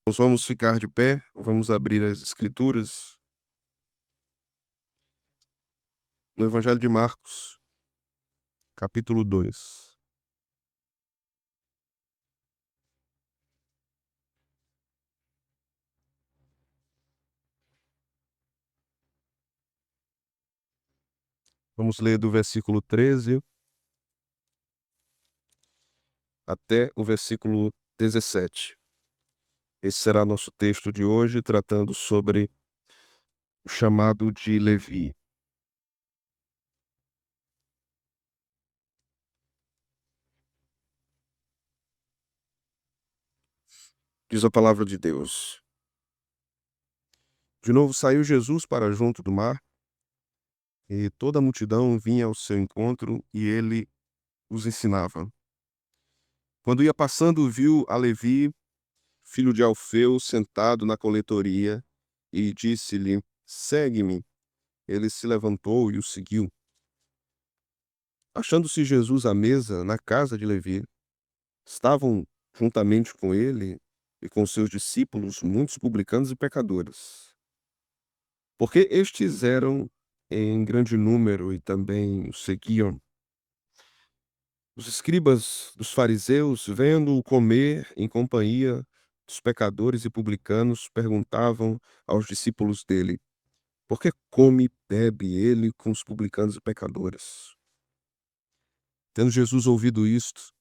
Nós vamos ficar de pé, vamos abrir as Escrituras no Evangelho de Marcos, capítulo 2. Vamos ler do versículo 13 até o versículo 17. Esse será nosso texto de hoje, tratando sobre o chamado de Levi. Diz a palavra de Deus. De novo saiu Jesus para junto do mar, e toda a multidão vinha ao seu encontro, e ele os ensinava. Quando ia passando, viu a Levi, filho de Alfeu, sentado na coletoria, e disse-lhe: Segue-me. Ele se levantou e o seguiu. Achando-se Jesus à mesa na casa de Levi, estavam juntamente com ele e com seus discípulos muitos publicanos e pecadores, porque estes eram em grande número e também o seguiam. Os escribas dos fariseus, vendo-o comer em companhia dos pecadores e publicanos, perguntavam aos discípulos dele: Por que come e bebe ele com os publicanos e pecadores? Tendo Jesus ouvido isto,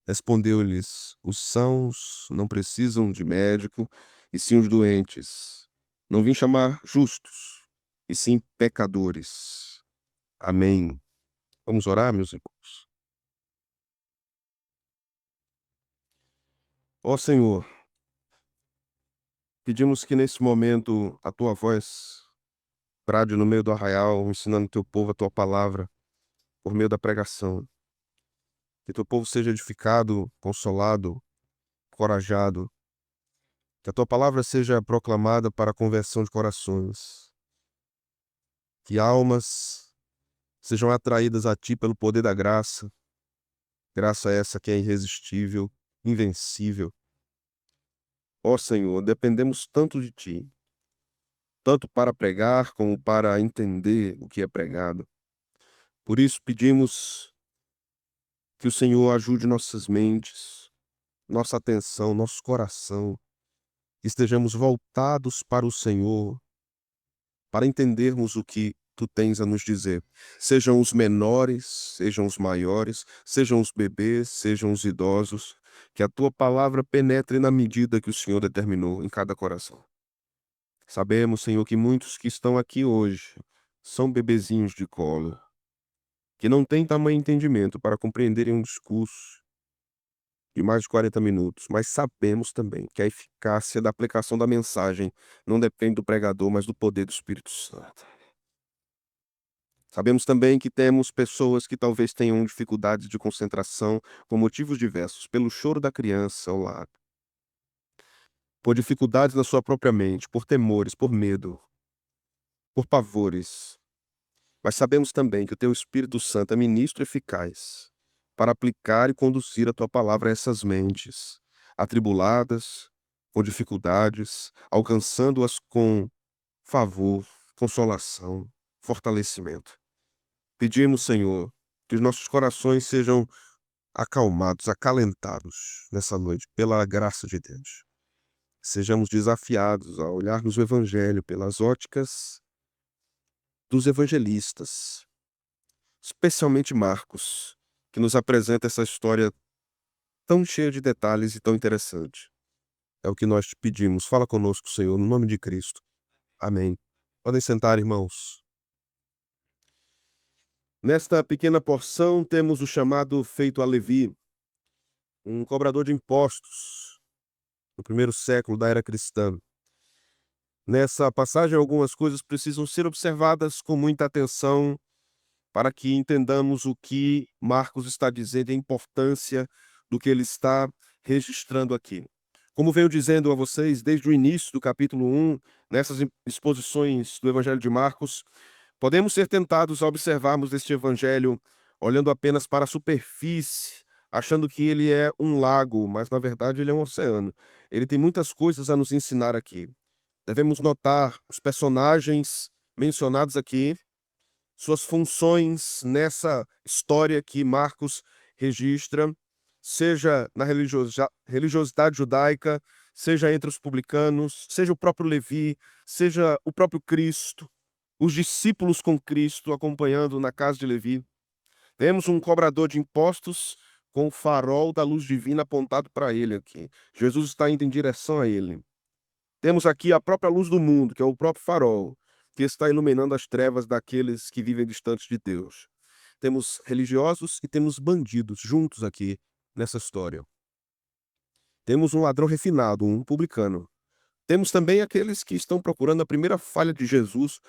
respondeu-lhes: Os sãos não precisam de médico, e sim os doentes. Não vim chamar justos, e sim pecadores. Amém. Vamos orar, meus irmãos. Ó Senhor, pedimos que nesse momento a tua voz brade no meio do arraial, ensinando teu povo a tua palavra por meio da pregação. Que teu povo seja edificado, consolado, encorajado. Que a tua palavra seja proclamada para a conversão de corações. Que almas sejam atraídas a ti pelo poder da graça. Graça essa que é irresistível, invencível. Ó Senhor, dependemos tanto de ti, tanto para pregar como para entender o que é pregado. Por isso pedimos que o Senhor ajude nossas mentes, nossa atenção, nosso coração, que estejamos voltados para o Senhor, para entendermos o que tu tens a nos dizer. Sejam os menores, sejam os maiores, sejam os bebês, sejam os idosos, que a tua palavra penetre na medida que o Senhor determinou em cada coração. Sabemos, Senhor, que muitos que estão aqui hoje são bebezinhos de colo, que não têm tamanho entendimento para compreenderem um discurso de mais de 40 minutos, mas sabemos também que a eficácia da aplicação da mensagem não depende do pregador, mas do poder do Espírito Santo. Sabemos também que temos pessoas que talvez tenham dificuldades de concentração por motivos diversos, pelo choro da criança ao lado, por dificuldades na sua própria mente, por temores, por medo, por pavores. Mas sabemos também que o teu Espírito Santo é ministro eficaz para aplicar e conduzir a tua palavra a essas mentes atribuladas, com dificuldades, alcançando-as com favor, consolação, fortalecimento. Pedimos, Senhor, que os nossos corações sejam acalmados, acalentados nessa noite pela graça de Deus. Sejamos desafiados a olharmos o Evangelho pelas óticas dos evangelistas, especialmente Marcos, que nos apresenta essa história tão cheia de detalhes e tão interessante. É o que nós te pedimos. Fala conosco, Senhor, no nome de Cristo. Amém. Podem sentar, irmãos. Nesta pequena porção temos o chamado feito a Levi, um cobrador de impostos no primeiro século da era cristã. Nessa passagem, algumas coisas precisam ser observadas com muita atenção para que entendamos o que Marcos está dizendo e a importância do que ele está registrando aqui. Como venho dizendo a vocês desde o início do capítulo 1, nessas exposições do Evangelho de Marcos, podemos ser tentados a observarmos este Evangelho olhando apenas para a superfície achando que ele é um lago, mas na verdade ele é um oceano. Ele tem muitas coisas a nos ensinar aqui. Devemos notar os personagens mencionados aqui, suas funções nessa história que Marcos registra, seja na religiosidade judaica, seja entre os publicanos, seja o próprio Levi, seja o próprio Cristo, os discípulos com Cristo acompanhando na casa de Levi. Temos um cobrador de impostos com o farol da luz divina apontado para ele aqui. Jesus está indo em direção a ele. Temos aqui a própria luz do mundo, que é o próprio farol, que está iluminando as trevas daqueles que vivem distantes de Deus. Temos religiosos e temos bandidos juntos aqui nessa história. Temos um ladrão refinado, um publicano. Temos também aqueles que estão procurando a primeira falha de Jesus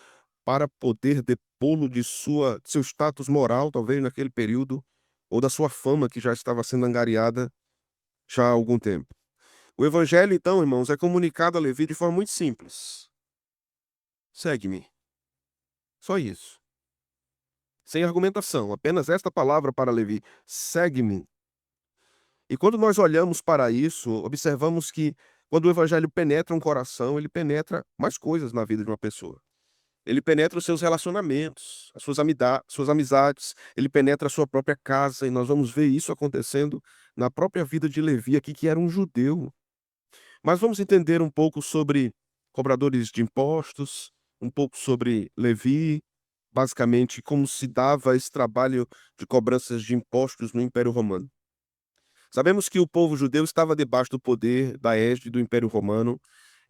para poder depô-lo de seu status moral, talvez naquele período, ou da sua fama que já estava sendo angariada já há algum tempo. O evangelho, então, irmãos, é comunicado a Levi de forma muito simples. Segue-me. Só isso. Sem argumentação, apenas esta palavra para Levi: segue-me. E quando nós olhamos para isso, observamos que quando o evangelho penetra um coração, ele penetra mais coisas na vida de uma pessoa. Ele penetra os seus relacionamentos, as suas amizades, ele penetra a sua própria casa, e nós vamos ver isso acontecendo na própria vida de Levi aqui, que era um judeu. Mas vamos entender um pouco sobre cobradores de impostos, um pouco sobre Levi, basicamente como se dava esse trabalho de cobranças de impostos no Império Romano. Sabemos que o povo judeu estava debaixo do poder da égide do Império Romano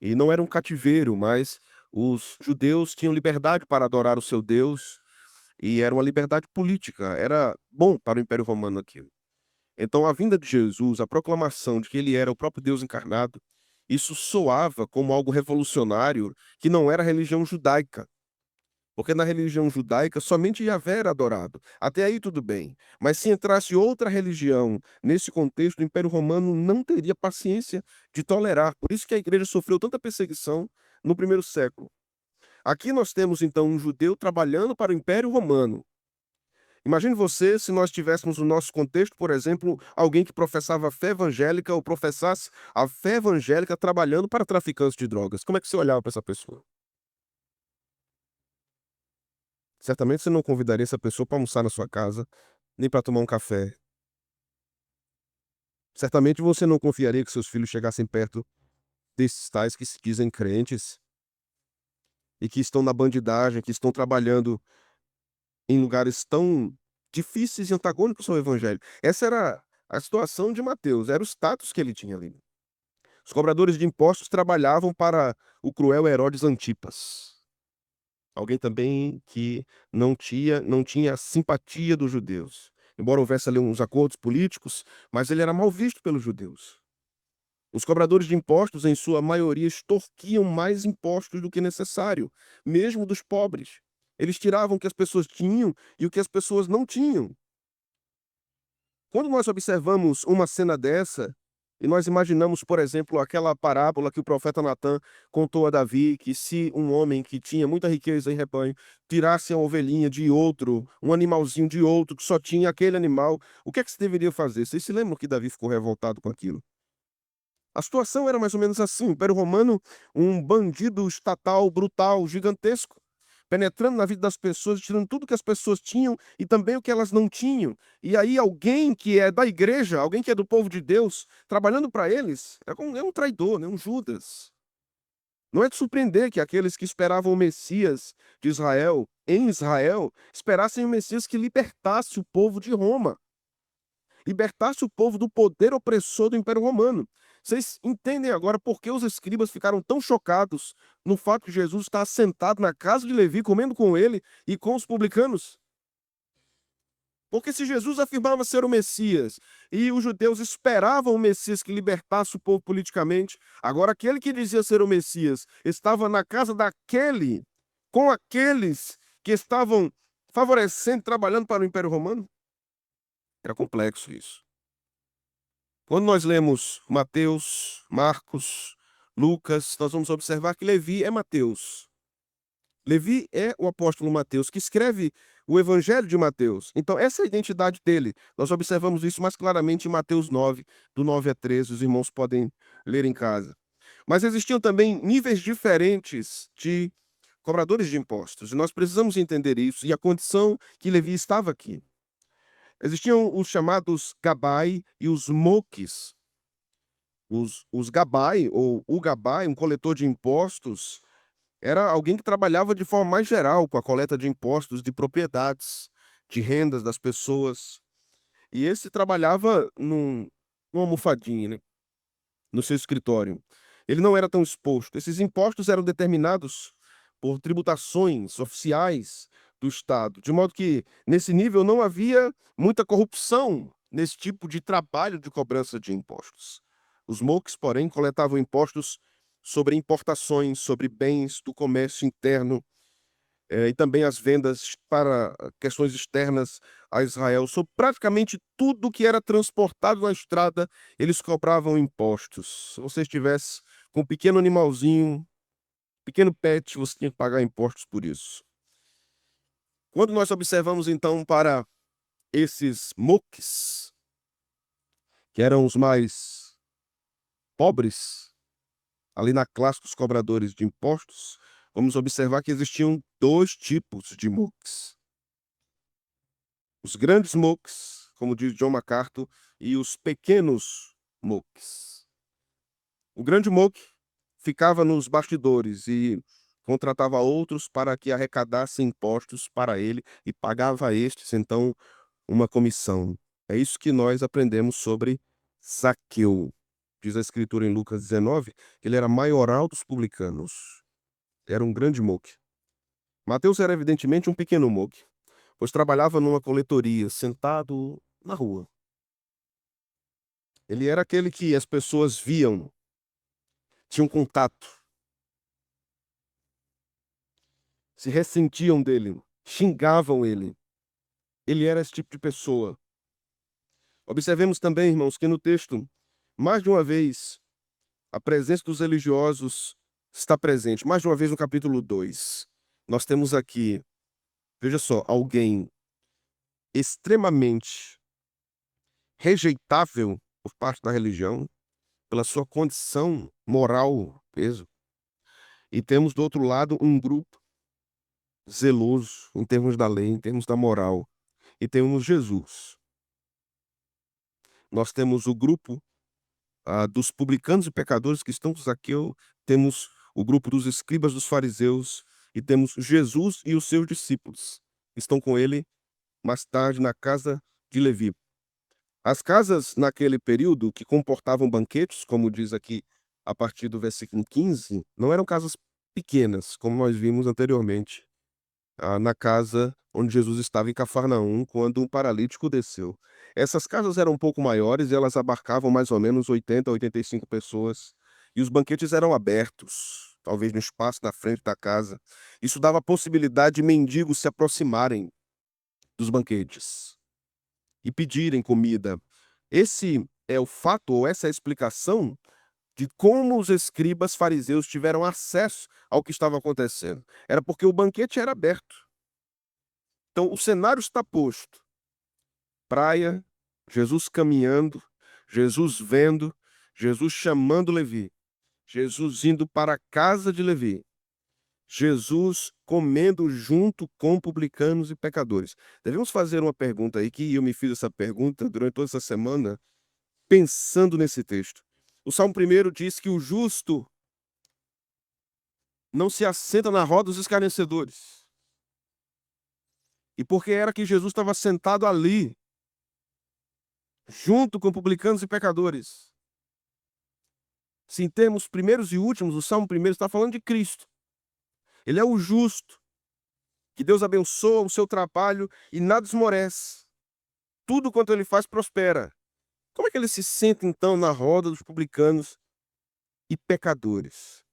e não era um cativeiro, mas os judeus tinham liberdade para adorar o seu Deus e era uma liberdade política, era bom para o Império Romano aquilo. Então, a vinda de Jesus, a proclamação de que ele era o próprio Deus encarnado, isso soava como algo revolucionário que não era a religião judaica. Porque na religião judaica somente Yahvé era adorado. Até aí tudo bem. Mas se entrasse outra religião nesse contexto, o Império Romano não teria paciência de tolerar. Por isso que a igreja sofreu tanta perseguição no primeiro século. Aqui nós temos então um judeu trabalhando para o Império Romano. Imagine você se nós tivéssemos no nosso contexto, por exemplo, alguém que professava a fé evangélica ou professasse a fé evangélica trabalhando para traficantes de drogas. Como é que você olhava para essa pessoa? Certamente você não convidaria essa pessoa para almoçar na sua casa, nem para tomar um café. Certamente você não confiaria que seus filhos chegassem perto desses tais que se dizem crentes e que estão na bandidagem, que estão trabalhando em lugares tão difíceis e antagônicos ao evangelho. Essa era a situação de Mateus, era o status que ele tinha ali. Os cobradores de impostos trabalhavam para o cruel Herodes Antipas. Alguém também que não tinha simpatia dos judeus. Embora houvesse ali uns acordos políticos, mas ele era mal visto pelos judeus. Os cobradores de impostos, em sua maioria, extorquiam mais impostos do que necessário, mesmo dos pobres. Eles tiravam o que as pessoas tinham e o que as pessoas não tinham. Quando nós observamos uma cena dessa, e nós imaginamos, por exemplo, aquela parábola que o profeta Natã contou a Davi, que se um homem que tinha muita riqueza em rebanho tirasse a ovelhinha de outro, um animalzinho de outro, que só tinha aquele animal, o que é que se deveria fazer? Vocês se lembram que Davi ficou revoltado com aquilo? A situação era mais ou menos assim: o Império Romano, um bandido estatal brutal, gigantesco, penetrando na vida das pessoas, tirando tudo que as pessoas tinham e também o que elas não tinham. E aí alguém que é da igreja, alguém que é do povo de Deus, trabalhando para eles, é um traidor, né? Um Judas. Não é de surpreender que aqueles que esperavam o Messias de Israel, em Israel, esperassem o Messias que libertasse o povo de Roma, libertasse o povo do poder opressor do Império Romano. Vocês entendem agora por que os escribas ficaram tão chocados no fato de Jesus estar sentado na casa de Levi, comendo com ele e com os publicanos? Porque se Jesus afirmava ser o Messias e os judeus esperavam o Messias que libertasse o povo politicamente, agora aquele que dizia ser o Messias estava na casa daquele, com aqueles que estavam favorecendo, trabalhando para o Império Romano? Era complexo isso. Quando nós lemos Mateus, Marcos, Lucas, nós vamos observar que Levi é Mateus. Levi é o apóstolo Mateus, que escreve o Evangelho de Mateus. Então, essa é a identidade dele. Nós observamos isso mais claramente em Mateus 9, do 9 a 13. Os irmãos podem ler em casa. Mas existiam também níveis diferentes de cobradores de impostos. E nós precisamos entender isso e a condição que Levi estava aqui. Existiam os chamados gabai e os moquis. Os gabai, ou o gabai, um coletor de impostos, era alguém que trabalhava de forma mais geral com a coleta de impostos de propriedades, de rendas das pessoas. E esse trabalhava numa almofadinha, né, no seu escritório. Ele não era tão exposto. Esses impostos eram determinados por tributações oficiais do Estado, de modo que, nesse nível, não havia muita corrupção nesse tipo de trabalho de cobrança de impostos. Os MOCs, porém, coletavam impostos sobre importações, sobre bens do comércio interno, e também as vendas para questões externas a Israel. Sobre praticamente tudo que era transportado na estrada, eles cobravam impostos. Se você estivesse com um pequeno animalzinho, pequeno pet, você tinha que pagar impostos por isso. Quando nós observamos, então, para esses muques, que eram os mais pobres, ali na classe dos cobradores de impostos, vamos observar que existiam dois tipos de muques. Os grandes muques, como diz John MacArthur, e os pequenos muques. O grande muque ficava nos bastidores e contratava outros para que arrecadassem impostos para ele e pagava a estes, então, uma comissão. É isso que nós aprendemos sobre Zaqueu. Diz a escritura em Lucas 19 que ele era maioral dos publicanos. Era um grande muque. Mateus era evidentemente um pequeno muque, pois trabalhava numa coletoria, sentado na rua. Ele era aquele que as pessoas viam, tinham contato, se ressentiam dele, xingavam ele. Ele era esse tipo de pessoa. Observemos também, irmãos, que no texto, mais de uma vez, a presença dos religiosos está presente. Mais de uma vez no capítulo 2. Nós temos aqui, veja só, alguém extremamente rejeitável por parte da religião, pela sua condição moral, peso. E temos do outro lado um grupo zeloso em termos da lei, em termos da moral. E temos Jesus. Nós temos o grupo dos publicanos e pecadores que estão com Zaqueu, temos o grupo dos escribas dos fariseus e temos Jesus e os seus discípulos, que estão com ele mais tarde na casa de Levi. As casas naquele período que comportavam banquetes, como diz aqui a partir do versículo 15, não eram casas pequenas, como nós vimos anteriormente, na casa onde Jesus estava em Cafarnaum, quando um paralítico desceu. Essas casas eram um pouco maiores e elas abarcavam mais ou menos 80 a 85 pessoas, e os banquetes eram abertos, talvez no espaço na frente da casa. Isso dava a possibilidade de mendigos se aproximarem dos banquetes e pedirem comida. Esse é o fato, ou essa é a explicação de como os escribas fariseus tiveram acesso ao que estava acontecendo. Era porque o banquete era aberto. Então, o cenário está posto. Praia, Jesus caminhando, Jesus vendo, Jesus chamando Levi, Jesus indo para a casa de Levi, Jesus comendo junto com publicanos e pecadores. Devemos fazer uma pergunta aí, que eu me fiz essa pergunta durante toda essa semana, pensando nesse texto. O Salmo 1 diz que o justo não se assenta na roda dos escarnecedores. E porque era que Jesus estava sentado ali, junto com publicanos e pecadores. Se em termos primeiros e últimos, o Salmo 1 está falando de Cristo. Ele é o justo, que Deus abençoa o seu trabalho e nada esmorece. Tudo quanto ele faz prospera. Como é que ele se senta, então, na roda dos publicanos e pecadores?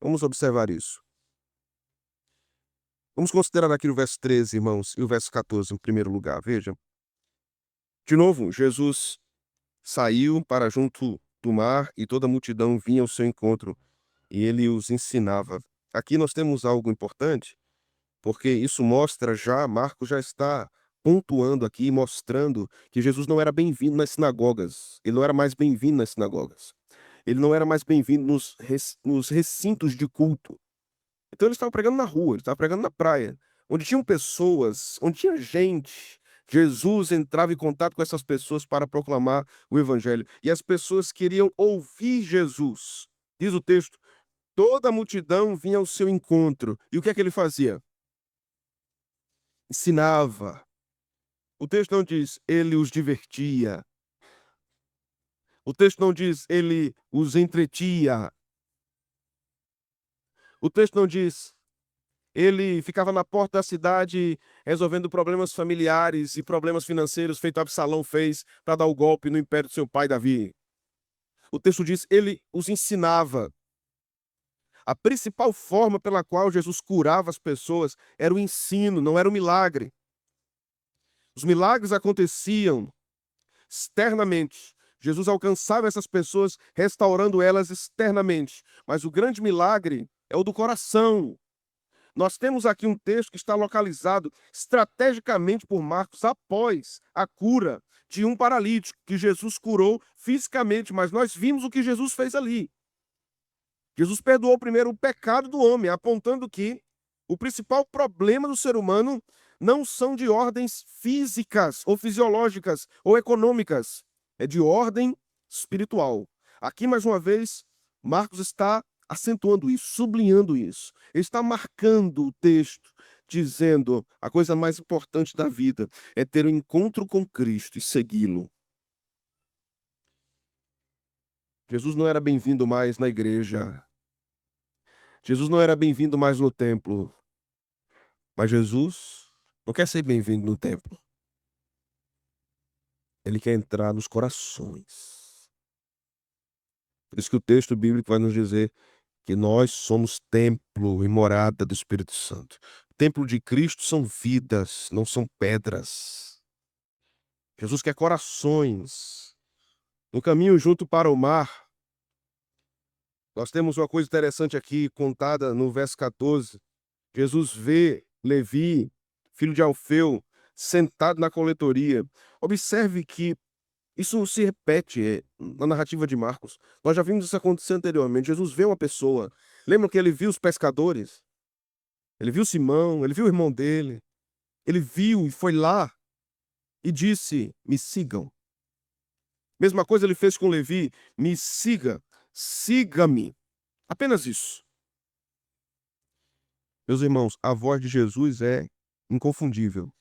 Vamos observar isso. Vamos considerar aqui o verso 13, irmãos, e o verso 14 em primeiro lugar. Veja. De novo, Jesus saiu para junto do mar e toda a multidão vinha ao seu encontro e ele os ensinava. Aqui nós temos algo importante, porque isso mostra já, Marcos já está pontuando aqui, mostrando que Jesus não era bem-vindo nas sinagogas, ele não era mais bem-vindo nas sinagogas, ele não era mais bem-vindo nos recintos de culto. Então ele estava pregando na rua, ele estava pregando na praia, onde tinham pessoas, onde tinha gente. Jesus entrava em contato com essas pessoas para proclamar o evangelho, e as pessoas queriam ouvir Jesus. Diz o texto: toda a multidão vinha ao seu encontro. E o que é que ele fazia? Ensinava. O texto não diz ele os divertia. O texto não diz ele os entretia. O texto não diz ele ficava na porta da cidade resolvendo problemas familiares e problemas financeiros, feito Absalão fez para dar o golpe no império do seu pai Davi. O texto diz ele os ensinava. A principal forma pela qual Jesus curava as pessoas era o ensino, não era o milagre. Os milagres aconteciam externamente. Jesus alcançava essas pessoas, restaurando elas externamente. Mas o grande milagre é o do coração. Nós temos aqui um texto que está localizado estrategicamente por Marcos após a cura de um paralítico que Jesus curou fisicamente, mas nós vimos o que Jesus fez ali. Jesus perdoou primeiro o pecado do homem, apontando que o principal problema do ser humano não são de ordens físicas ou fisiológicas ou econômicas, é de ordem espiritual. Aqui, mais uma vez, Marcos está acentuando isso, sublinhando isso. Ele está marcando o texto, dizendo a coisa mais importante da vida é ter um encontro com Cristo e segui-lo. Jesus não era bem-vindo mais na igreja. Jesus não era bem-vindo mais no templo. Mas Jesus não quer ser bem-vindo no templo. Ele quer entrar nos corações. Por isso que o texto bíblico vai nos dizer que nós somos templo e morada do Espírito Santo. O templo de Cristo são vidas, não são pedras. Jesus quer corações. No caminho junto para o mar, nós temos uma coisa interessante aqui contada no verso 14. Jesus vê Levi, filho de Alfeu, sentado na coletoria. Observe que isso se repete na narrativa de Marcos. Nós já vimos isso acontecer anteriormente. Jesus vê uma pessoa. Lembra que ele viu os pescadores? Ele viu Simão, ele viu o irmão dele. Ele viu e foi lá e disse: me sigam. Mesma coisa ele fez com Levi: me siga, siga-me. Apenas isso. Meus irmãos, a voz de Jesus é inconfundível.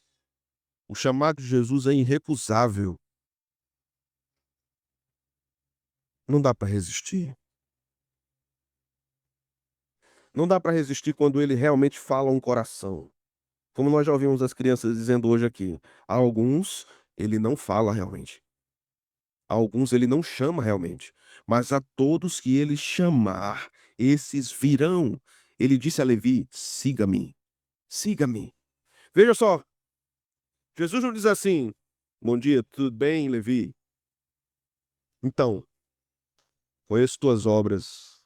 O chamado de Jesus é irrecusável. Não dá para resistir. Não dá para resistir quando ele realmente fala um coração. Como nós já ouvimos as crianças dizendo hoje aqui, a alguns ele não fala realmente. A alguns ele não chama realmente. Mas a todos que ele chamar, esses virão. Ele disse a Levi: siga-me, siga-me. Veja só, Jesus não diz assim: bom dia, tudo bem, Levi? Então, conheço tuas obras.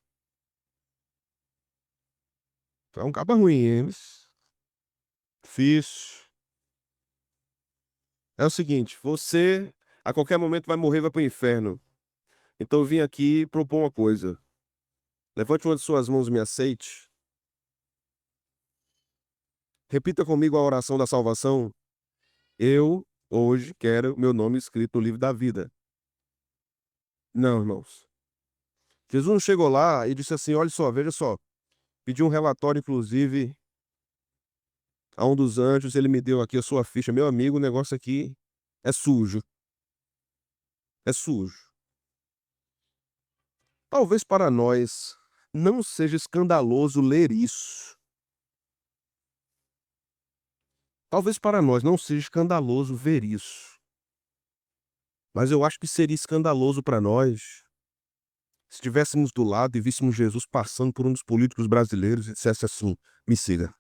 Tu é um caba ruim, hein? Difícil. É o seguinte, você a qualquer momento vai morrer, vai para o inferno. Então eu vim aqui propor uma coisa. Levante uma de suas mãos e me aceite. Repita comigo a oração da salvação. Eu, hoje, quero meu nome escrito no livro da vida. Não, irmãos. Jesus não chegou lá e disse assim: olha só, veja só. Pediu um relatório, inclusive, a um dos anjos. Ele me deu aqui a sua ficha. Meu amigo, o negócio aqui é sujo. É sujo. Talvez para nós não seja escandaloso ler isso. Talvez para nós não seja escandaloso ver isso. Mas eu acho que seria escandaloso para nós se estivéssemos do lado e víssemos Jesus passando por um dos políticos brasileiros e dissesse assim: me siga.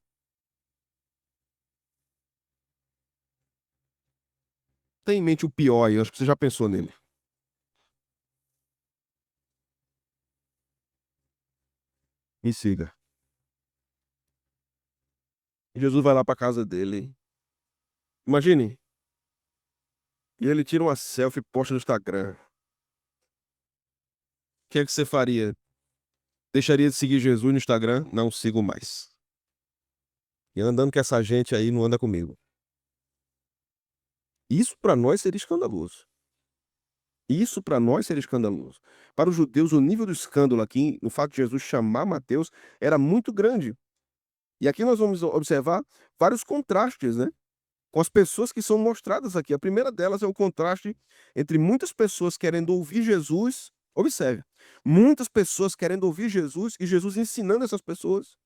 Tem em mente o pior aí, acho que você já pensou nele. Me siga. E Jesus vai lá para casa dele. Imagine. E ele tira uma selfie e posta no Instagram. O que é que você faria? Deixaria de seguir Jesus no Instagram? Não sigo mais. E andando com essa gente aí, não anda comigo. Isso para nós seria escandaloso. Isso para nós seria escandaloso. Para os judeus, o nível do escândalo aqui, no fato de Jesus chamar Mateus, era muito grande. E aqui nós vamos observar vários contrastes, né? Com as pessoas que são mostradas aqui. A primeira delas é o contraste entre muitas pessoas querendo ouvir Jesus. Observe, muitas pessoas querendo ouvir Jesus e Jesus ensinando essas pessoas.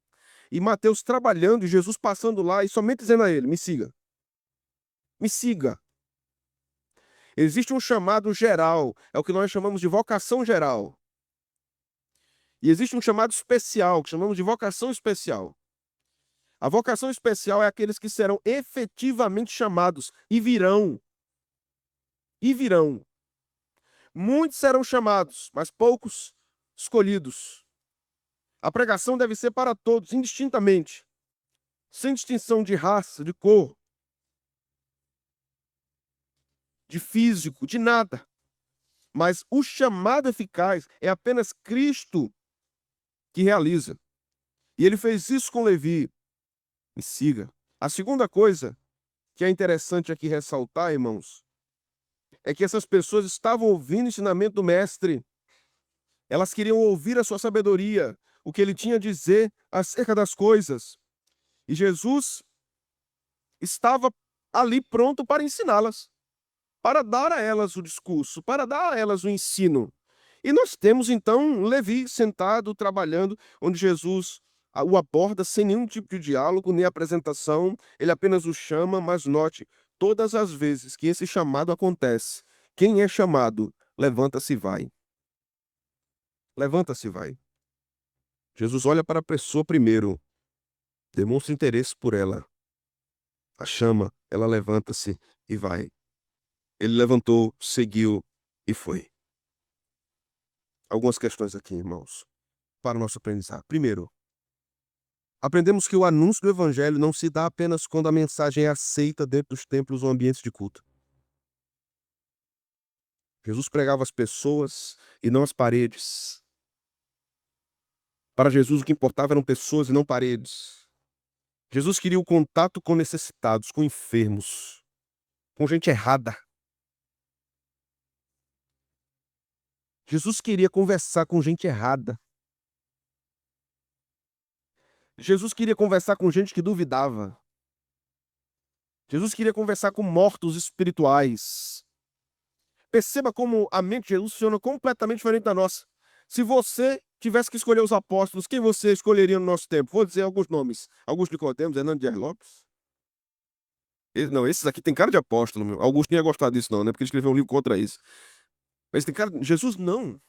E Mateus trabalhando e Jesus passando lá e somente dizendo a ele: me siga. Me siga. Existe um chamado geral, é o que nós chamamos de vocação geral. E existe um chamado especial, que chamamos de vocação especial. A vocação especial é aqueles que serão efetivamente chamados e virão. E virão. Muitos serão chamados, mas poucos escolhidos. A pregação deve ser para todos, indistintamente, sem distinção de raça, de cor, de físico, de nada. Mas o chamado eficaz é apenas Cristo que realiza. E ele fez isso com Levi. Me siga. A segunda coisa que é interessante aqui ressaltar, irmãos, é que essas pessoas estavam ouvindo o ensinamento do mestre. Elas queriam ouvir a sua sabedoria, o que ele tinha a dizer acerca das coisas. E Jesus estava ali pronto para ensiná-las, para dar a elas o discurso, para dar a elas o ensino. E nós temos então Levi sentado, trabalhando, onde Jesus o aborda sem nenhum tipo de diálogo, nem apresentação, ele apenas o chama, mas note, todas as vezes que esse chamado acontece, quem é chamado, levanta-se e vai. Levanta-se e vai. Jesus olha para a pessoa primeiro, demonstra interesse por ela, a chama, ela levanta-se e vai. Ele levantou, seguiu e foi. Algumas questões aqui, irmãos, para o nosso aprendizado. Primeiro, aprendemos que o anúncio do evangelho não se dá apenas quando a mensagem é aceita dentro dos templos ou ambientes de culto. Jesus pregava as pessoas e não as paredes. Para Jesus o que importava eram pessoas e não paredes. Jesus queria o contato com necessitados, com enfermos, com gente errada. Jesus queria conversar com gente errada. Jesus queria conversar com gente que duvidava. Jesus queria conversar com mortos espirituais. Perceba como a mente de Jesus funciona completamente diferente da nossa. Se você tivesse que escolher os apóstolos, quem você escolheria no nosso tempo? Vou dizer alguns nomes. Augusto Nicodemos, Hernando Dias Lopes. Não, esses aqui tem cara de apóstolo, meu. Augusto nem ia gostar disso não, né? Porque ele escreveu um livro contra isso. Mas tem cara... Jesus não.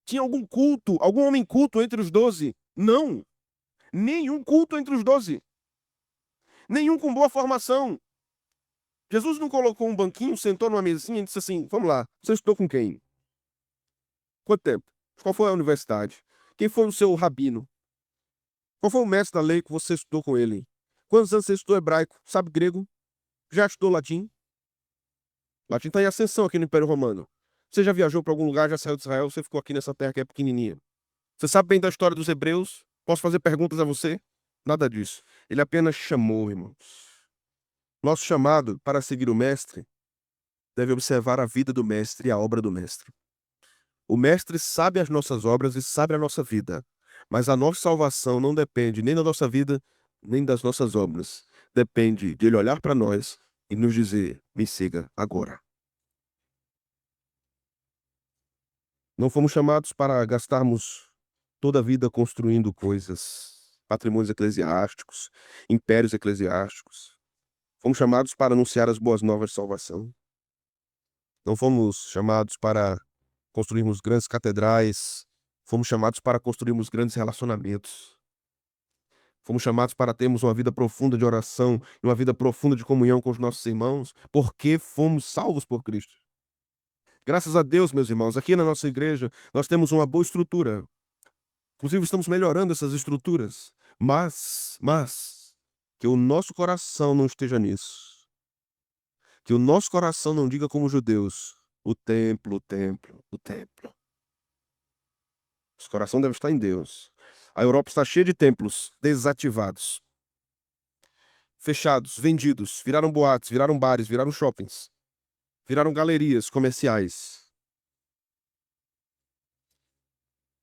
Tinha algum culto, algum homem culto entre os 12? Não. Nenhum culto entre os 12. Nenhum com boa formação. Jesus não colocou um banquinho, sentou numa mesinha e disse assim: vamos lá, você estudou com quem? Quanto tempo? Qual foi a universidade? Quem foi o seu rabino? Qual foi o mestre da lei que você estudou com ele? Quantos anos você estudou hebraico? Sabe grego? Já estudou latim? Latim está em ascensão aqui no Império Romano. Você já viajou para algum lugar, já saiu de Israel, você ficou aqui nessa terra que é pequenininha. Você sabe bem da história dos hebreus? Posso fazer perguntas a você? Nada disso. Ele apenas chamou, irmãos. Nosso chamado para seguir o mestre deve observar a vida do mestre e a obra do mestre. O mestre sabe as nossas obras e sabe a nossa vida, mas a nossa salvação não depende nem da nossa vida, nem das nossas obras. Depende de ele olhar para nós e nos dizer: me siga agora. Não fomos chamados para gastarmos toda a vida construindo coisas, patrimônios eclesiásticos, impérios eclesiásticos. Fomos chamados para anunciar as boas novas de salvação. Não fomos chamados para construirmos grandes catedrais. Fomos chamados para construirmos grandes relacionamentos. Fomos chamados para termos uma vida profunda de oração e uma vida profunda de comunhão com os nossos irmãos, porque fomos salvos por Cristo. Graças a Deus, meus irmãos, aqui na nossa igreja nós temos uma boa estrutura. Inclusive estamos melhorando essas estruturas. Mas Que o nosso coração não esteja nisso. Que o nosso coração não diga como judeus: o templo, o templo, o templo. Nosso coração deve estar em Deus. A Europa está cheia de templos desativados, fechados, vendidos, viraram boates, viraram bares, viraram shoppings, viraram galerias comerciais.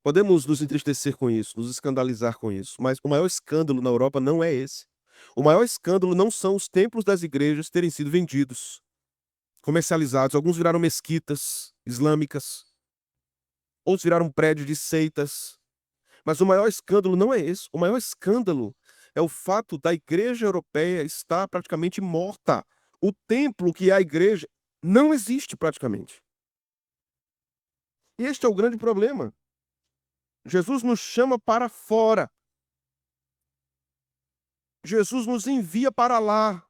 Podemos nos entristecer com isso, nos escandalizar com isso, mas o maior escândalo na Europa não é esse. O maior escândalo não são os templos das igrejas terem sido vendidos, comercializados. Alguns viraram mesquitas islâmicas, outros viraram prédios de seitas. Mas o maior escândalo não é esse. O maior escândalo é o fato da igreja europeia estar praticamente morta. O templo que é a igreja não existe praticamente. Este é o grande problema. Jesus nos chama para fora. Jesus nos envia para lá.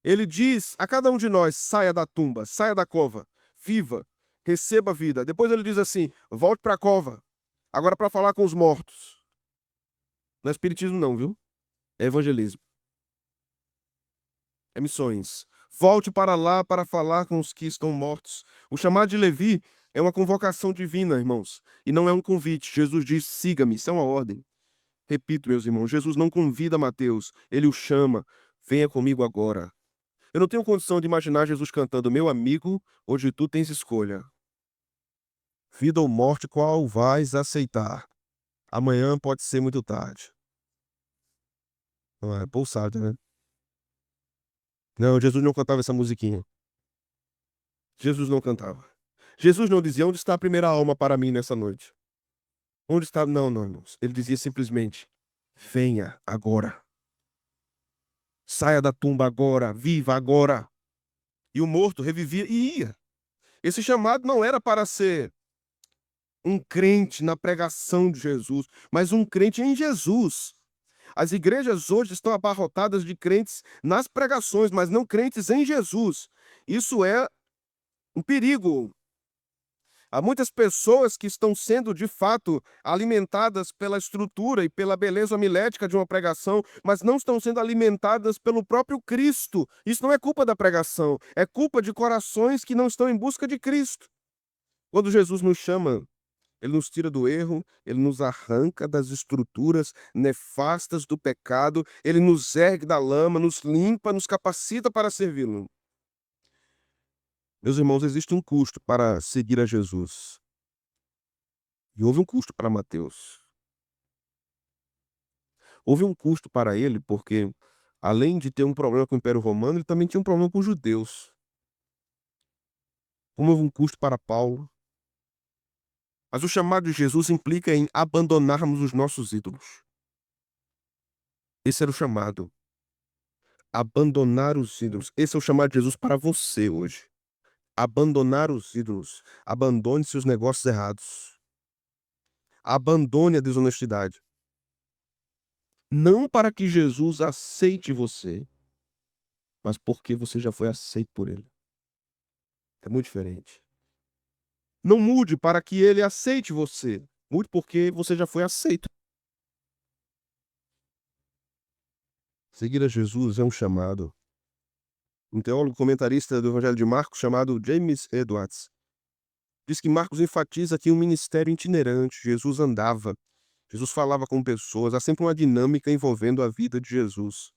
Ele diz a cada um de nós: saia da tumba, saia da cova, viva, receba a vida. Depois ele diz assim: volte para a cova, agora para falar com os mortos. Não é espiritismo não, viu? É evangelismo. É missões. Volte para lá para falar com os que estão mortos. O chamado de Levi é uma convocação divina, irmãos, e não é um convite. Jesus diz: siga-me, isso é uma ordem. Repito, meus irmãos, Jesus não convida Mateus, ele o chama: venha comigo agora. Eu não tenho condição de imaginar Jesus cantando: meu amigo, hoje tu tens escolha. Vida ou morte, qual vais aceitar? Amanhã pode ser muito tarde. Não é? Paul Sartre, né? Não, Jesus não cantava essa musiquinha. Jesus não cantava. Jesus não dizia: onde está a primeira alma para mim nessa noite? Onde está? Não, não, irmãos. Ele dizia simplesmente: venha agora. Saia da tumba agora, viva agora. E o morto revivia e ia. Esse chamado não era para ser um crente na pregação de Jesus, mas um crente em Jesus. As igrejas hoje estão abarrotadas de crentes nas pregações, mas não crentes em Jesus. Isso é um perigo. Há muitas pessoas que estão sendo, de fato, alimentadas pela estrutura e pela beleza homilética de uma pregação, mas não estão sendo alimentadas pelo próprio Cristo. Isso não é culpa da pregação, é culpa de corações que não estão em busca de Cristo. Quando Jesus nos chama, ele nos tira do erro, ele nos arranca das estruturas nefastas do pecado, ele nos ergue da lama, nos limpa, nos capacita para servi-lo. Meus irmãos, existe um custo para seguir a Jesus. E houve um custo para Mateus. Houve um custo para ele, porque, além de ter um problema com o Império Romano, ele também tinha um problema com os judeus. Como houve um custo para Paulo. Mas o chamado de Jesus implica em abandonarmos os nossos ídolos. Esse era o chamado. Abandonar os ídolos. Esse é o chamado de Jesus para você hoje. Abandonar os ídolos. Abandone seus negócios errados. Abandone a desonestidade. Não para que Jesus aceite você, mas porque você já foi aceito por ele. É muito diferente. Não mude para que ele aceite você. Mude porque você já foi aceito. Seguir a Jesus é um chamado. Um teólogo comentarista do Evangelho de Marcos, chamado James Edwards, diz que Marcos enfatiza aqui um ministério itinerante. Jesus andava, Jesus falava com pessoas, há sempre uma dinâmica envolvendo a vida de Jesus.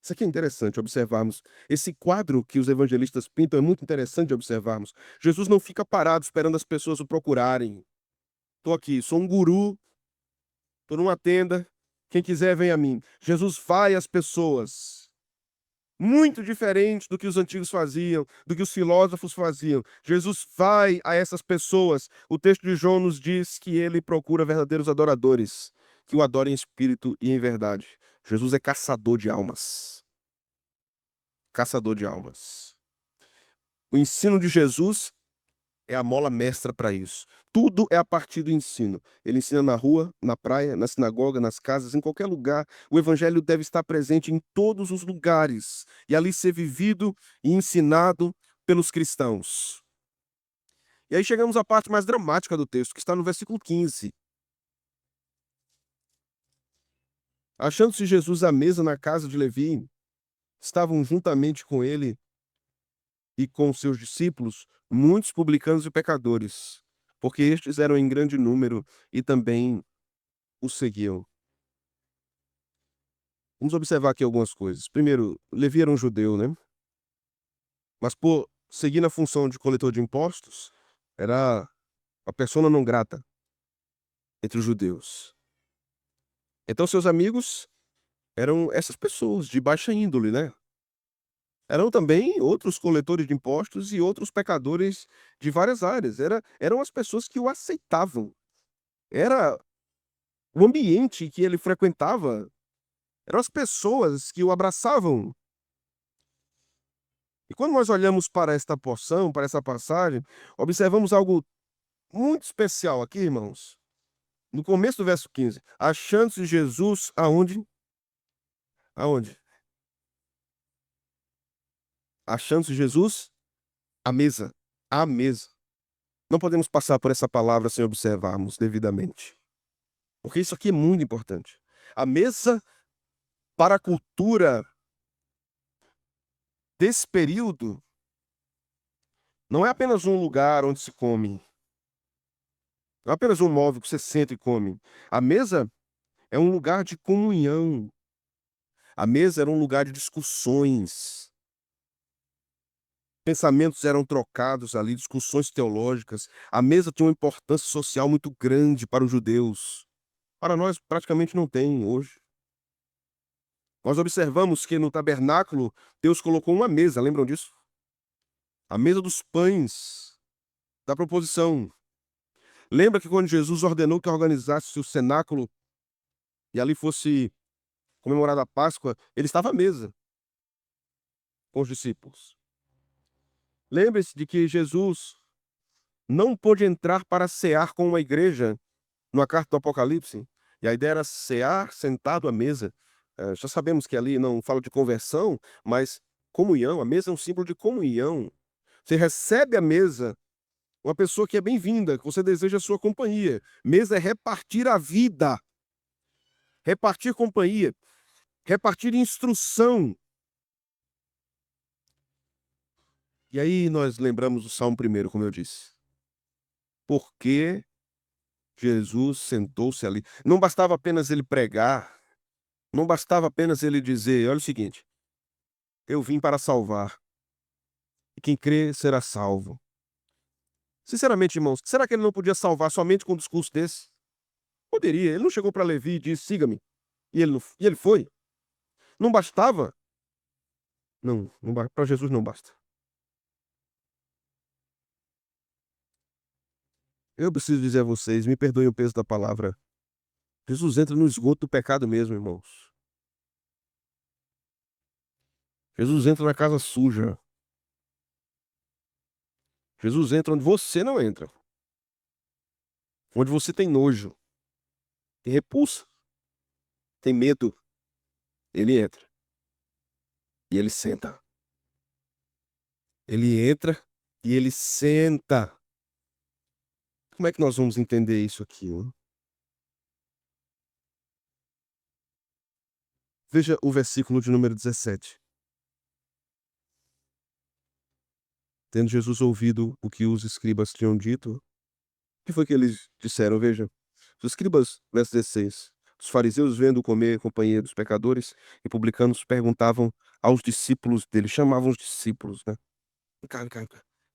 Isso aqui é interessante observarmos. Esse quadro que os evangelistas pintam é muito interessante de observarmos. Jesus não fica parado esperando as pessoas o procurarem. Estou aqui, sou um guru, estou numa tenda, quem quiser vem a mim. Jesus vai às pessoas. Muito diferente do que os antigos faziam, do que os filósofos faziam. Jesus vai a essas pessoas. O texto de João nos diz que ele procura verdadeiros adoradores, que o adorem em espírito e em verdade. Jesus é caçador de almas. Caçador de almas. O ensino de Jesus é a mola mestra para isso. Tudo é a partir do ensino. Ele ensina na rua, na praia, na sinagoga, nas casas, em qualquer lugar. O evangelho deve estar presente em todos os lugares e ali ser vivido e ensinado pelos cristãos. E aí chegamos à parte mais dramática do texto, que está no versículo 15. Achando-se Jesus à mesa na casa de Levi, estavam juntamente com ele e com seus discípulos muitos publicanos e pecadores, porque estes eram em grande número e também o seguiam. Vamos observar aqui algumas coisas. Primeiro, Levi era um judeu, né? Mas por seguir na função de coletor de impostos, era a persona não grata entre os judeus. Então seus amigos eram essas pessoas de baixa índole, né? Eram também outros coletores de impostos e outros pecadores de várias áreas. Eram as pessoas que o aceitavam. Era o ambiente que ele frequentava. Eram as pessoas que o abraçavam. E quando nós olhamos para esta porção, para essa passagem, observamos algo muito especial aqui, irmãos. No começo do verso 15, achando-se Jesus aonde? Aonde? Achando-se Jesus à mesa. À mesa. Não podemos passar por essa palavra sem observarmos devidamente. Porque isso aqui é muito importante. A mesa, para a cultura desse período, não é apenas um lugar onde se come. Não é apenas um móvel que você senta e come. A mesa é um lugar de comunhão. A mesa era um lugar de discussões. Pensamentos eram trocados ali, discussões teológicas. A mesa tinha uma importância social muito grande para os judeus. Para nós, praticamente não tem hoje. Nós observamos que no tabernáculo, Deus colocou uma mesa, lembram disso? A mesa dos pães, da proposição. Lembra que quando Jesus ordenou que organizasse o cenáculo e ali fosse comemorada a Páscoa, ele estava à mesa com os discípulos. Lembre-se de que Jesus não pôde entrar para cear com uma igreja numa carta do Apocalipse. E a ideia era cear sentado à mesa. Já sabemos que ali não fala de conversão, mas comunhão. A mesa é um símbolo de comunhão. Você recebe a mesa uma pessoa que é bem-vinda, que você deseja a sua companhia. Mesa é repartir a vida, repartir companhia, repartir instrução. E aí nós lembramos do Salmo 1, como eu disse. Porque Jesus sentou-se ali. Não bastava apenas ele pregar, não bastava apenas ele dizer: olha o seguinte, eu vim para salvar, e quem crê será salvo. Sinceramente, irmãos, será que ele não podia salvar somente com um discurso desse? Poderia. Ele não chegou para Levi e disse: siga-me. E ele foi. Não bastava? Não, para Jesus não basta. Eu preciso dizer a vocês, me perdoem o peso da palavra. Jesus entra no esgoto do pecado mesmo, irmãos. Jesus entra na casa suja. Jesus entra onde você não entra. Onde você tem nojo, tem repulsa, tem medo. Ele entra. E ele senta. Ele entra e ele senta. Como é que nós vamos entender isso aqui, hein? Veja o versículo de número 17. Tendo Jesus ouvido o que os escribas tinham dito, o que foi que eles disseram? Veja, os escribas, verso 16, os fariseus vendo comer companhia dos pecadores e publicanos perguntavam aos discípulos dele, chamavam os discípulos, né? Vem cá.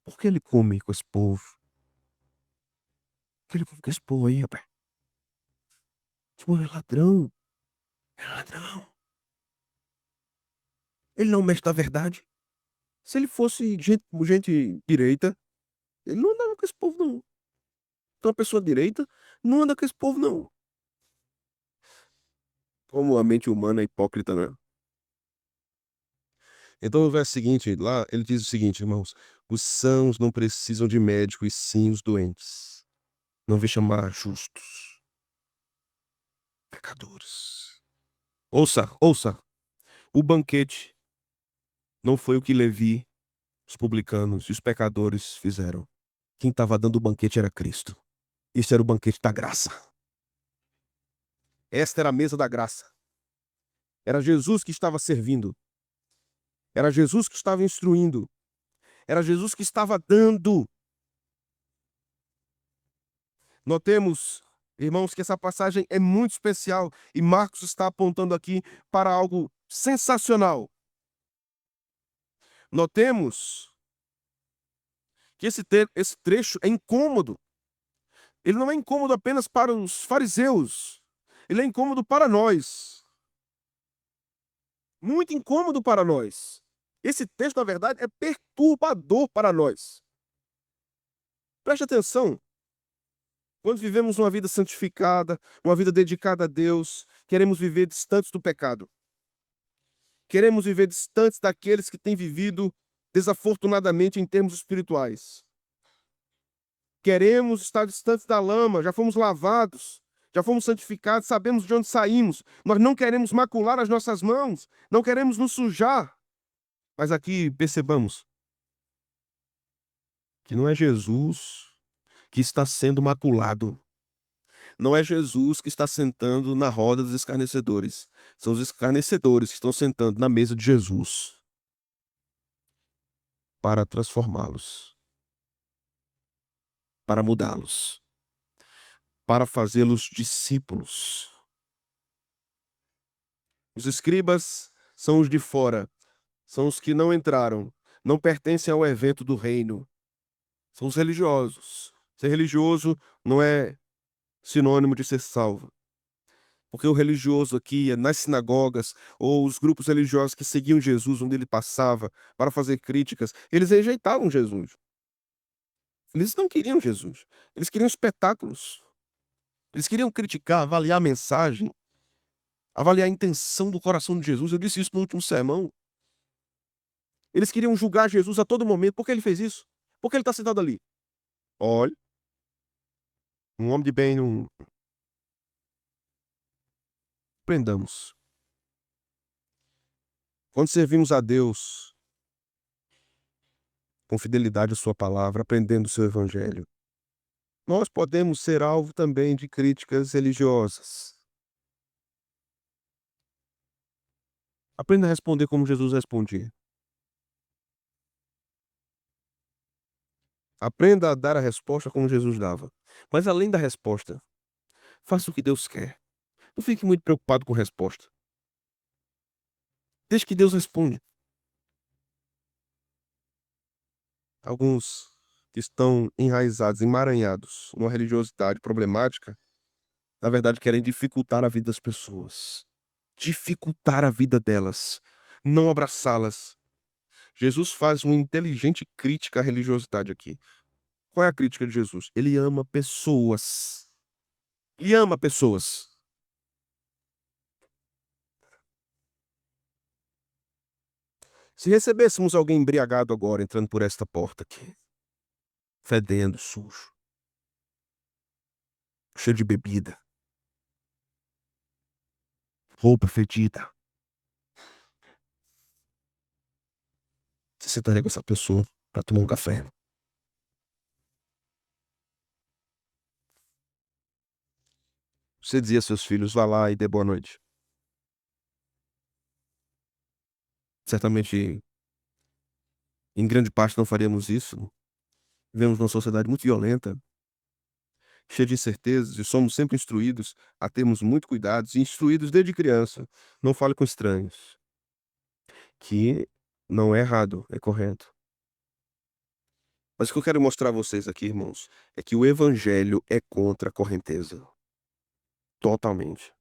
Por que ele come com esse povo? Por que ele come com esse povo aí, rapaz? Esse povo é ladrão. É ladrão. Ele não mexe da verdade. Se ele fosse gente direita, ele não andava com esse povo, não. Então, uma pessoa direita não anda com esse povo, não. Como a mente humana é hipócrita, né? Então, o verso seguinte, lá, ele diz o seguinte, irmãos: os sãos não precisam de médico, e sim os doentes. Não vem chamar justos, pecadores. Ouça, ouça. O banquete não foi o que Levi, os publicanos e os pecadores fizeram. Quem estava dando o banquete era Cristo. Isso era o banquete da graça. Esta era a mesa da graça. Era Jesus que estava servindo. Era Jesus que estava instruindo. Era Jesus que estava dando. Notemos, irmãos, que essa passagem é muito especial e Marcos está apontando aqui para algo sensacional. Notemos que esse trecho é incômodo. Ele não é incômodo apenas para os fariseus. Ele é incômodo para nós. Muito incômodo para nós. Esse texto, na verdade, é perturbador para nós. Preste atenção. Quando vivemos uma vida santificada, uma vida dedicada a Deus, queremos viver distantes do pecado. Queremos viver distantes daqueles que têm vivido desafortunadamente em termos espirituais. Queremos estar distantes da lama, já fomos lavados, já fomos santificados, sabemos de onde saímos. Nós não queremos macular as nossas mãos, não queremos nos sujar. Mas aqui percebamos que não é Jesus que está sendo maculado. Não é Jesus que está sentando na roda dos escarnecedores. São os escarnecedores que estão sentando na mesa de Jesus para transformá-los, para mudá-los, para fazê-los discípulos. Os escribas são os de fora, são os que não entraram, não pertencem ao evento do reino. São os religiosos. Ser religioso não é sinônimo de ser salvo. Porque o religioso aqui, nas sinagogas, ou os grupos religiosos que seguiam Jesus onde ele passava para fazer críticas, eles rejeitavam Jesus. Eles não queriam Jesus. Eles queriam espetáculos. Eles queriam criticar, avaliar a mensagem, avaliar a intenção do coração de Jesus. Eu disse isso no último sermão. Eles queriam julgar Jesus a todo momento. Por que ele fez isso? Por que ele está sentado ali? Olha, um homem de bem não... Aprendamos. Quando servimos a Deus com fidelidade à sua palavra, aprendendo o seu evangelho, nós podemos ser alvo também de críticas religiosas. Aprenda a responder como Jesus respondia. Aprenda a dar a resposta como Jesus dava. Mas além da resposta, faça o que Deus quer. Não fique muito preocupado com a resposta. Deixe que Deus responda. Alguns que estão enraizados, emaranhados numa religiosidade problemática, na verdade querem dificultar a vida das pessoas. Dificultar a vida delas. Não abraçá-las. Jesus faz uma inteligente crítica à religiosidade aqui. Qual é a crítica de Jesus? Ele ama pessoas. Ele ama pessoas. Se recebêssemos alguém embriagado agora entrando por esta porta aqui, fedendo, sujo, cheio de bebida, roupa fedida, você sentaria com essa pessoa para tomar um café? Você dizia aos seus filhos, vá lá e dê boa noite. Certamente, em grande parte, não faríamos isso. Vivemos numa sociedade muito violenta, cheia de incertezas, e somos sempre instruídos a termos muito cuidados, e instruídos desde criança. Não fale com estranhos. Que não é errado, é correto. Mas o que eu quero mostrar a vocês aqui, irmãos, é que o evangelho é contra a correnteza. Totalmente.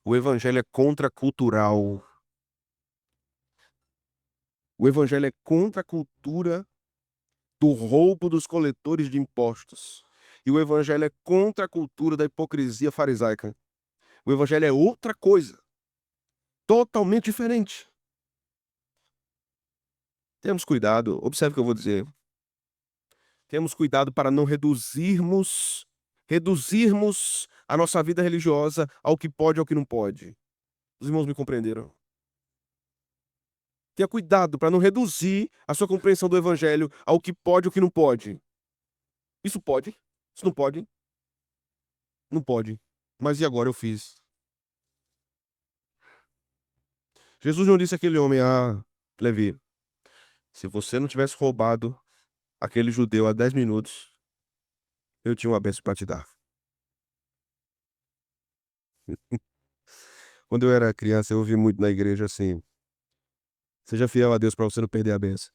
O evangelho é contracultural. O evangelho é contra a cultura do roubo dos coletores de impostos. E o evangelho é contra a cultura da hipocrisia farisaica. O evangelho é outra coisa. Totalmente diferente. Temos cuidado, observe o que eu vou dizer. Temos cuidado para não reduzirmos a nossa vida religiosa ao que pode e ao que não pode. Os irmãos me compreenderam? Tenha cuidado para não reduzir a sua compreensão do evangelho ao que pode e ao que não pode. Isso pode? Isso não pode? Não pode. Mas e agora eu fiz? Jesus não disse àquele homem: "Ah, Levi, se você não tivesse roubado aquele judeu há 10 minutos, eu tinha uma bênção para te dar". Quando eu era criança, eu ouvi muito na igreja assim: "Seja fiel a Deus para você não perder a bênção".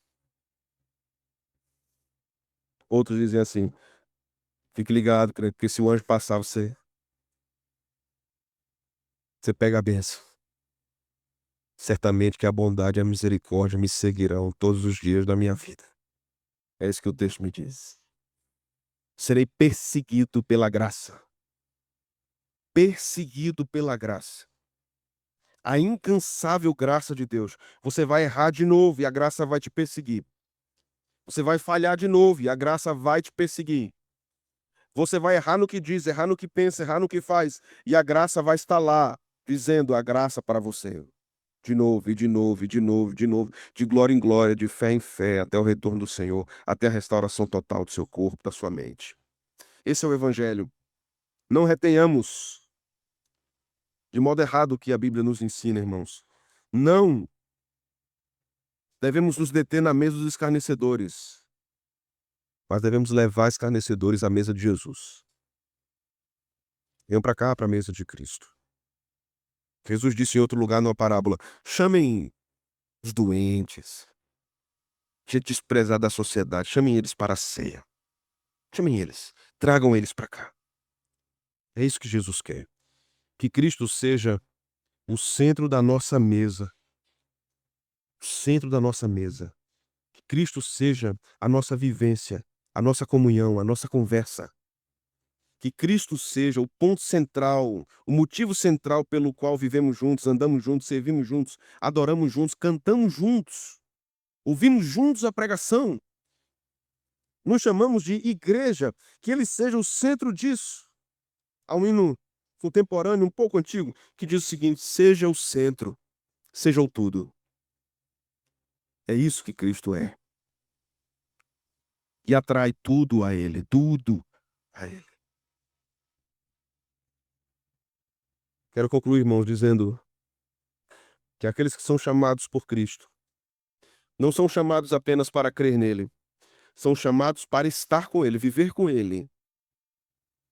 Outros dizem assim: "Fique ligado, crente, porque se o anjo passar, você pega a bênção. Certamente que a bondade e a misericórdia me seguirão todos os dias da minha vida". É isso que o texto me diz. Serei perseguido pela graça. Perseguido pela graça. A incansável graça de Deus. Você vai errar de novo e a graça vai te perseguir. Você vai falhar de novo e a graça vai te perseguir. Você vai errar no que diz, errar no que pensa, errar no que faz, e a graça vai estar lá, dizendo a graça para você. De novo, e de novo, e de novo, de novo, de glória em glória, de fé em fé, até o retorno do Senhor, até a restauração total do seu corpo, da sua mente. Esse é o Evangelho. Não retenhamos de modo errado o que a Bíblia nos ensina, irmãos. Não devemos nos deter na mesa dos escarnecedores, mas devemos levar escarnecedores à mesa de Jesus. Venham para cá, para a mesa de Cristo. Jesus disse em outro lugar numa parábola: chamem os doentes, gente desprezada da sociedade, chamem eles para a ceia. Chamem eles, tragam eles para cá. É isso que Jesus quer. Que Cristo seja o centro da nossa mesa. O centro da nossa mesa. Que Cristo seja a nossa vivência, a nossa comunhão, a nossa conversa. Que Cristo seja o ponto central, o motivo central pelo qual vivemos juntos, andamos juntos, servimos juntos, adoramos juntos, cantamos juntos, ouvimos juntos a pregação. Nos chamamos de igreja, que ele seja o centro disso. Há um hino contemporâneo, um pouco antigo, que diz o seguinte: seja o centro, seja o tudo. É isso que Cristo é. E atrai tudo a ele, tudo a ele. Quero concluir, irmãos, dizendo que aqueles que são chamados por Cristo não são chamados apenas para crer nele, são chamados para estar com ele, viver com ele.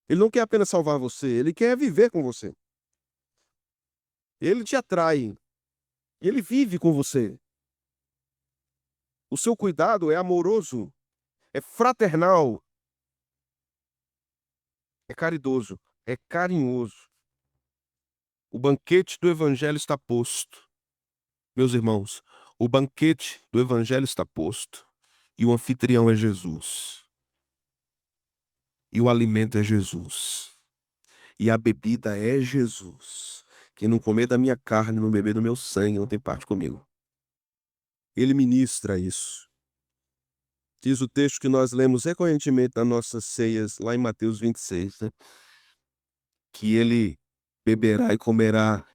Ele não quer apenas salvar você, ele quer viver com você. Ele te atrai, ele vive com você. O seu cuidado é amoroso, é fraternal, é caridoso, é carinhoso. O banquete do evangelho está posto. Meus irmãos, o banquete do evangelho está posto. E o anfitrião é Jesus. E o alimento é Jesus. E a bebida é Jesus. Quem não comer da minha carne, não beber do meu sangue, não tem parte comigo. Ele ministra isso. Diz o texto que nós lemos recorrentemente nas nossas ceias, lá em Mateus 26, né? Que ele beberá e comerá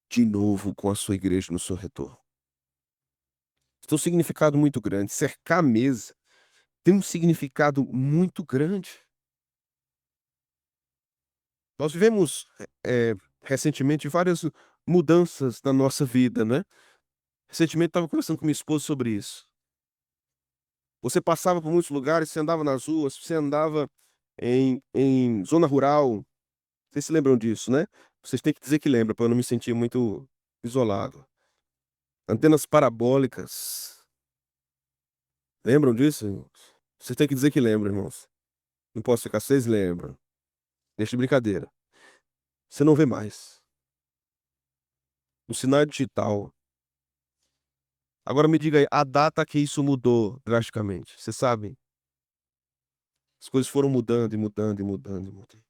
de novo com a sua igreja no seu retorno. Isso tem um significado muito grande. Cercar a mesa tem um significado muito grande. Nós vivemos recentemente várias mudanças na nossa vida, né? Recentemente estava conversando com minha esposa sobre isso. Você passava por muitos lugares, você andava nas ruas, você andava em zona rural. Vocês se lembram disso, né? Vocês têm que dizer que lembram, para eu não me sentir muito isolado. Antenas parabólicas. Lembram disso, irmãos? Vocês têm que dizer que lembram, irmãos. Não posso ficar, vocês lembram. Deixa de brincadeira. Você não vê mais. O sinal é digital. Agora me diga aí, a data que isso mudou drasticamente. Vocês sabem? As coisas foram mudando e mudando e mudando e mudando.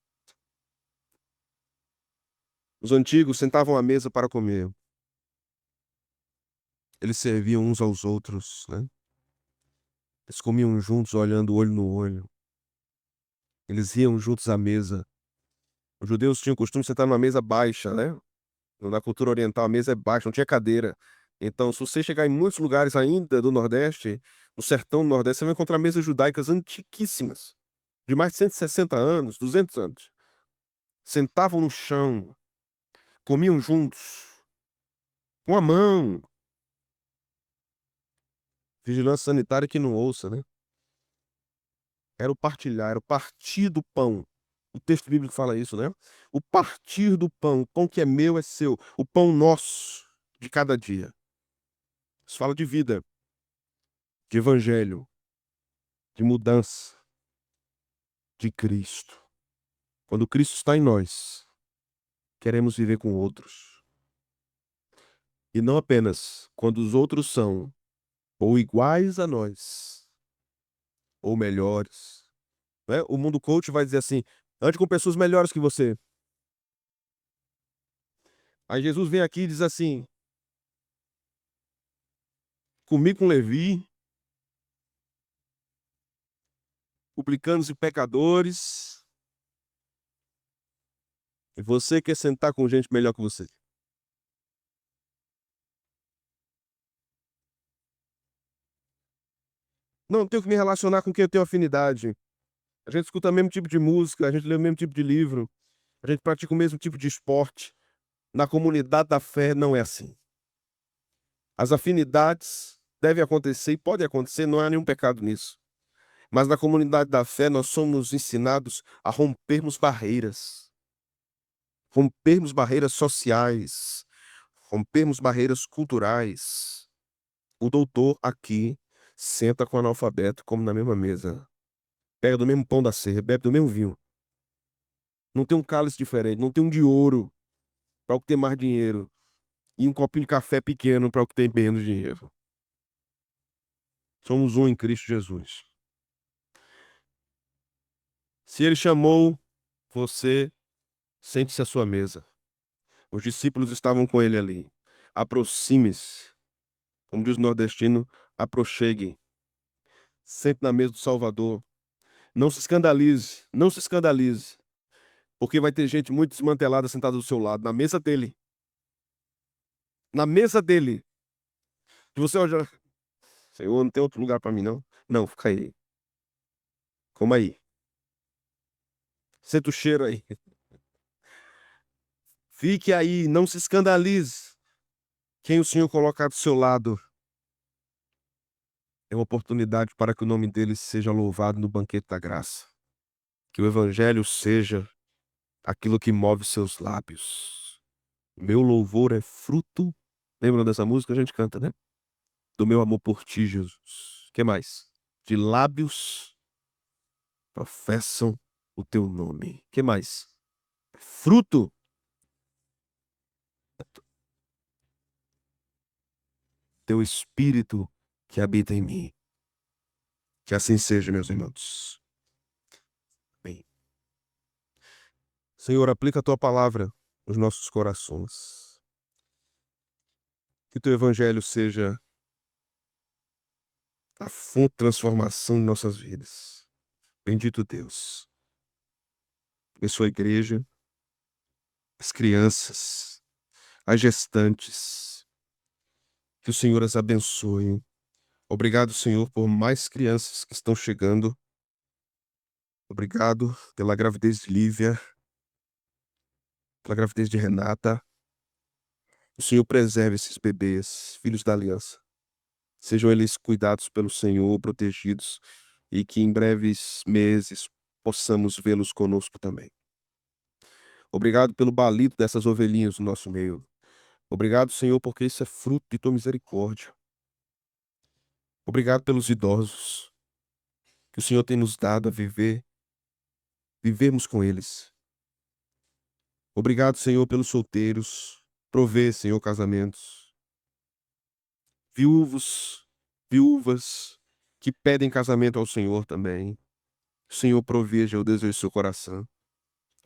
Os antigos sentavam à mesa para comer. Eles serviam uns aos outros, né? Eles comiam juntos, olhando olho no olho. Eles riam juntos à mesa. Os judeus tinham o costume de sentar numa mesa baixa, né? Na cultura oriental, a mesa é baixa, não tinha cadeira. Então, se você chegar em muitos lugares ainda do Nordeste, no sertão do Nordeste, você vai encontrar mesas judaicas antiquíssimas, de mais de 160 anos, 200 anos. Sentavam no chão, comiam juntos. Com a mão. Vigilância sanitária que não ouça, né? Era o partilhar, era o partir do pão. O texto bíblico fala isso, né? O partir do pão, o pão que é meu é seu, o pão nosso de cada dia. Isso fala de vida, de evangelho, de mudança, de Cristo. Quando Cristo está em nós, queremos viver com outros. E não apenas quando os outros são ou iguais a nós, ou melhores, né? O mundo coach vai dizer assim: ande com pessoas melhores que você. Aí Jesus vem aqui e diz assim: comi com Levi, publicanos e pecadores, e você quer sentar com gente melhor que você. Não, tenho que me relacionar com quem eu tenho afinidade. A gente escuta o mesmo tipo de música, a gente lê o mesmo tipo de livro, a gente pratica o mesmo tipo de esporte. Na comunidade da fé não é assim. As afinidades devem acontecer e podem acontecer, não há nenhum pecado nisso. Mas na comunidade da fé nós somos ensinados a rompermos barreiras sociais, rompermos barreiras culturais. O doutor aqui senta com o analfabeto como na mesma mesa. Pega do mesmo pão da ceia, bebe do mesmo vinho. Não tem um cálice diferente, não tem um de ouro para o que tem mais dinheiro e um copinho de café pequeno para o que tem menos dinheiro. Somos um em Cristo Jesus. Se ele chamou você, sente-se à sua mesa. Os discípulos estavam com ele ali. Aproxime-se. Como diz o nordestino, aproxegue. Sente na mesa do Salvador. Não se escandalize, não se escandalize. Porque vai ter gente muito desmantelada sentada do seu lado, na mesa dele. Na mesa dele. Se você olhar, Senhor, não tem outro lugar para mim, não? Não, fica aí. Como aí? Senta o cheiro aí. Fique aí, não se escandalize. Quem o Senhor colocar do seu lado é uma oportunidade para que o nome dele seja louvado no banquete da graça. Que o evangelho seja aquilo que move seus lábios. Meu louvor é fruto. Lembra dessa música? A gente canta, né? Do meu amor por ti, Jesus. Que mais? De lábios professam o teu nome. Que mais? Fruto. Teu espírito que habita em mim. Que assim seja, meus irmãos. Amém. Senhor, aplica a tua palavra nos nossos corações. Que teu evangelho seja a fonte de transformação em nossas vidas. Bendito Deus. Abençoa a igreja, as crianças, as gestantes. Que o Senhor as abençoe. Obrigado, Senhor, por mais crianças que estão chegando. Obrigado pela gravidez de Lívia, pela gravidez de Renata. O Senhor preserve esses bebês, filhos da aliança. Sejam eles cuidados pelo Senhor, protegidos, e que em breves meses possamos vê-los conosco também. Obrigado pelo balido dessas ovelhinhas no nosso meio. Obrigado, Senhor, porque isso é fruto de tua misericórdia. Obrigado pelos idosos que o Senhor tem nos dado a vivermos com eles. Obrigado, Senhor, pelos solteiros. Provê, Senhor, casamentos. Viúvos, viúvas que pedem casamento ao Senhor também. O Senhor proveja o desejo do seu coração.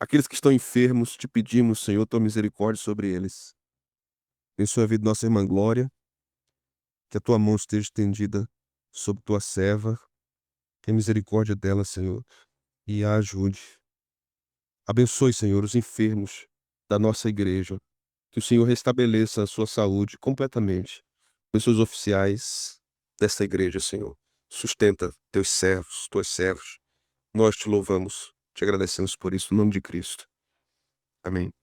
Aqueles que estão enfermos, te pedimos, Senhor, tua misericórdia sobre eles. Abençoa a vida da nossa irmã Glória. Que a tua mão esteja estendida sobre tua serva. Tenha misericórdia dela, Senhor, e a ajude. Abençoe, Senhor, os enfermos da nossa igreja. Que o Senhor restabeleça a sua saúde completamente. Pessoas oficiais desta igreja, Senhor. Sustenta teus servos, tuas servos. Nós te louvamos, te agradecemos por isso, no nome de Cristo. Amém.